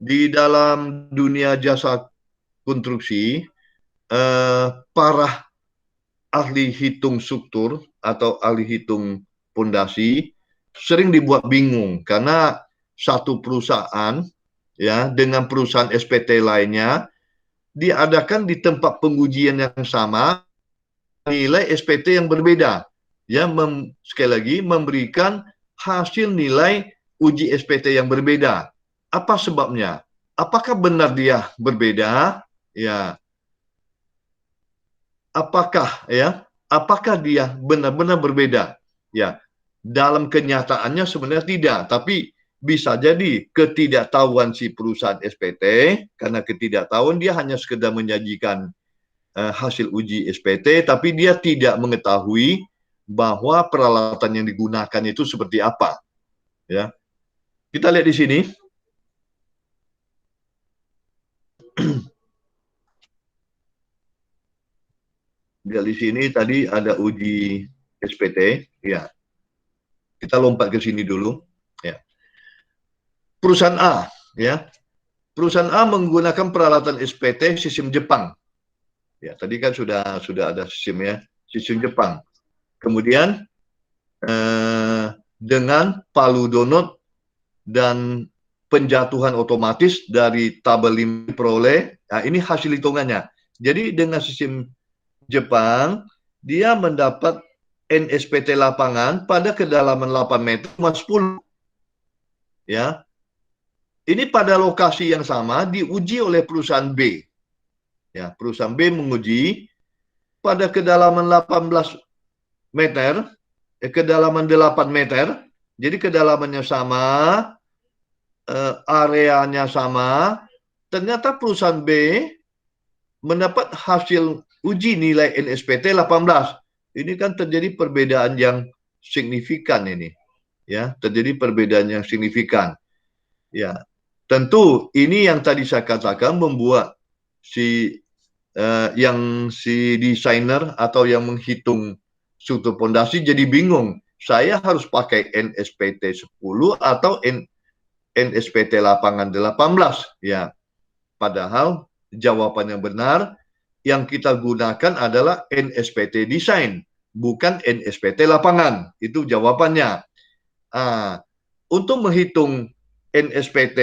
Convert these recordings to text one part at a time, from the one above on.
di dalam dunia jasa konstruksi, para ahli hitung struktur atau ahli hitung pondasi sering dibuat bingung karena satu perusahaan ya dengan perusahaan SPT lainnya diadakan di tempat pengujian yang sama, nilai SPT yang berbeda, ya sekali lagi memberikan hasil nilai uji SPT yang berbeda. Apa sebabnya? Apakah benar dia berbeda? Ya, apakah dia benar-benar berbeda? Ya, dalam kenyataannya sebenarnya tidak, tapi bisa jadi ketidaktahuan si perusahaan SPT, karena ketidaktahuan dia hanya sekedar menyajikan hasil uji SPT, tapi dia tidak mengetahui bahwa peralatan yang digunakan itu seperti apa. Ya, kita lihat di sini. Di sini tadi ada uji SPT, ya. Kita lompat ke sini dulu, ya. Perusahaan A, ya. Perusahaan A menggunakan peralatan SPT sistem Jepang. Ya, tadi kan sudah ada sistemnya, sistem Jepang. Kemudian dengan palu donut dan penjatuhan otomatis dari tabel 5 peroleh. Nah, ini hasil hitungannya. Jadi dengan sistem Jepang, dia mendapat NSPT lapangan pada kedalaman 8 meter 10. Ya. Ini pada lokasi yang sama diuji oleh perusahaan B. Ya, perusahaan B menguji pada kedalaman 18 meter, kedalaman 8 meter. Jadi kedalamannya sama, areanya sama. Ternyata perusahaan B mendapat hasil uji nilai NSPT 18. Ini kan terjadi perbedaan yang signifikan ini. Ya, terjadi perbedaan yang signifikan. Ya, tentu ini yang tadi saya katakan membuat si desainer atau yang menghitung struktur pondasi jadi bingung. Saya harus pakai NSPT 10 atau NSPT lapangan 18. Ya, padahal jawaban yang benar yang kita gunakan adalah NSPT desain, bukan NSPT lapangan. Itu jawabannya. Untuk menghitung NSPT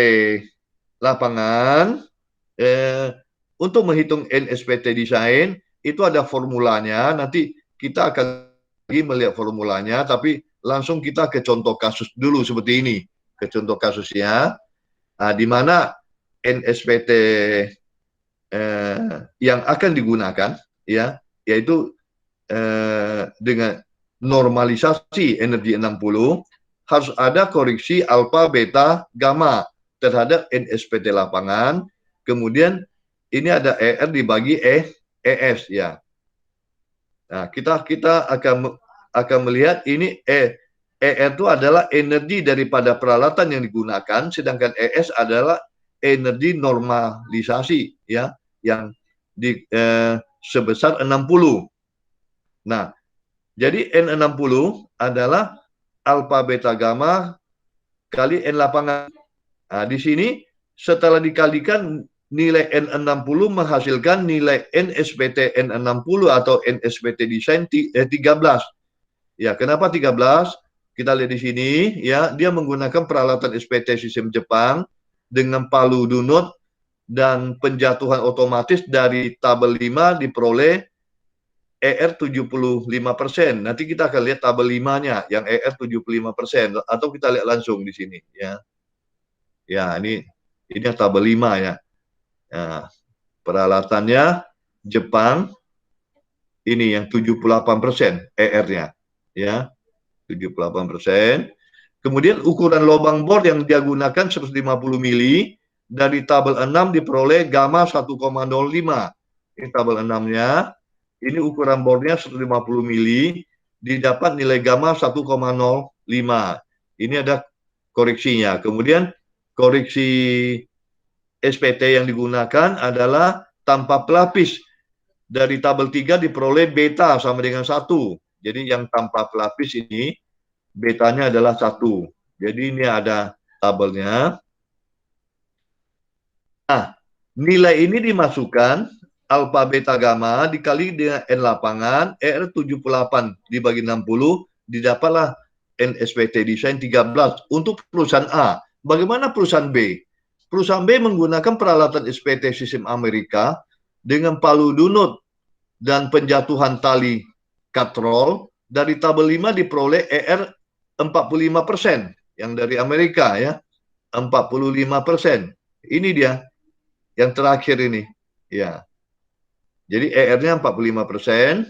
lapangan, untuk menghitung NSPT desain, itu ada formulanya. Nanti kita akan lagi melihat formulanya, tapi langsung kita ke contoh kasus dulu seperti ini. Ke contoh kasusnya, di mana NSPT yang akan digunakan, ya, yaitu dengan normalisasi energi 60, harus ada koreksi alfa, beta, gamma terhadap NSPT lapangan. Kemudian ini ada ER dibagi ES, ya. Nah, kita akan melihat ini ER itu adalah energi daripada peralatan yang digunakan, sedangkan ES adalah energi normalisasi, ya, yang sebesar 60. Nah, jadi N60 adalah alfa beta gamma kali N lapangan. Nah, di sini setelah dikalikan nilai N60 menghasilkan nilai NSPT N60 atau NSPT desain 13. Ya, kenapa 13? Kita lihat di sini, ya, dia menggunakan peralatan SPT sistem Jepang dengan palu donut dan penjatuhan otomatis dari tabel 5 diperoleh ER 75%. Nanti kita akan lihat tabel 5-nya yang ER 75%, atau kita lihat langsung di sini, ya. Ya, ini yang tabel 5, ya. Nah, peralatannya Jepang ini yang 78% ER-nya, ya. 78%. Kemudian ukuran lubang bor yang dia gunakan 150 mili, dari tabel 6 diperoleh gamma 1,05. Ini tabel 6-nya. Ini ukuran bornya 150 mili, didapat nilai gamma 1,05. Ini ada koreksinya. Kemudian koreksi SPT yang digunakan adalah tanpa pelapis. Dari tabel 3 diperoleh beta sama dengan 1. Jadi yang tanpa pelapis ini betanya adalah 1. Jadi ini ada tabelnya. Nilai ini dimasukkan alfa beta gamma dikali dengan N lapangan ER 78 dibagi 60 didapatlah NSPT desain 13 untuk perusahaan A. Bagaimana perusahaan B? Perusahaan B menggunakan peralatan SPT sistem Amerika dengan palu dunut dan penjatuhan tali katrol. Dari tabel 5 diperoleh ER 45% yang dari Amerika ya. 45%. Ini dia yang terakhir ini. Ya. Jadi ER-nya 45%.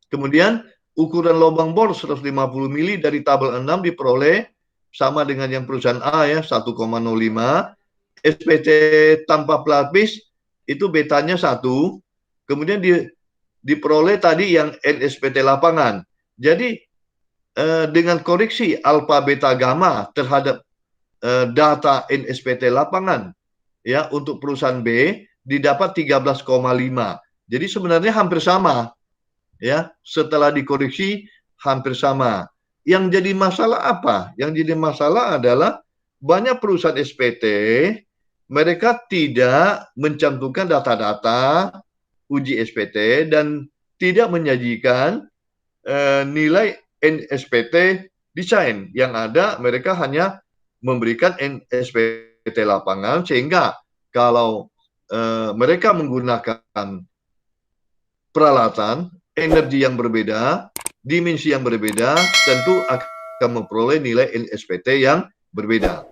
Kemudian ukuran lubang bor 150 mili dari tabel 6 diperoleh sama dengan yang perusahaan A ya 1,05. SPT tanpa pelapis itu betanya 1. Kemudian diperoleh tadi yang NSPT lapangan. Jadi dengan koreksi alfa beta gamma terhadap data NSPT lapangan ya untuk perusahaan B didapat 13,5. Jadi sebenarnya hampir sama ya, setelah dikoreksi hampir sama. Yang jadi masalah apa? Yang jadi masalah adalah banyak perusahaan SPT mereka tidak mencantumkan data-data uji SPT dan tidak menyajikan nilai NSPT desain. Yang ada mereka hanya memberikan NSPT lapangan sehingga kalau mereka menggunakan peralatan energi yang berbeda, dimensi yang berbeda, tentu akan memperoleh nilai NSPT yang berbeda.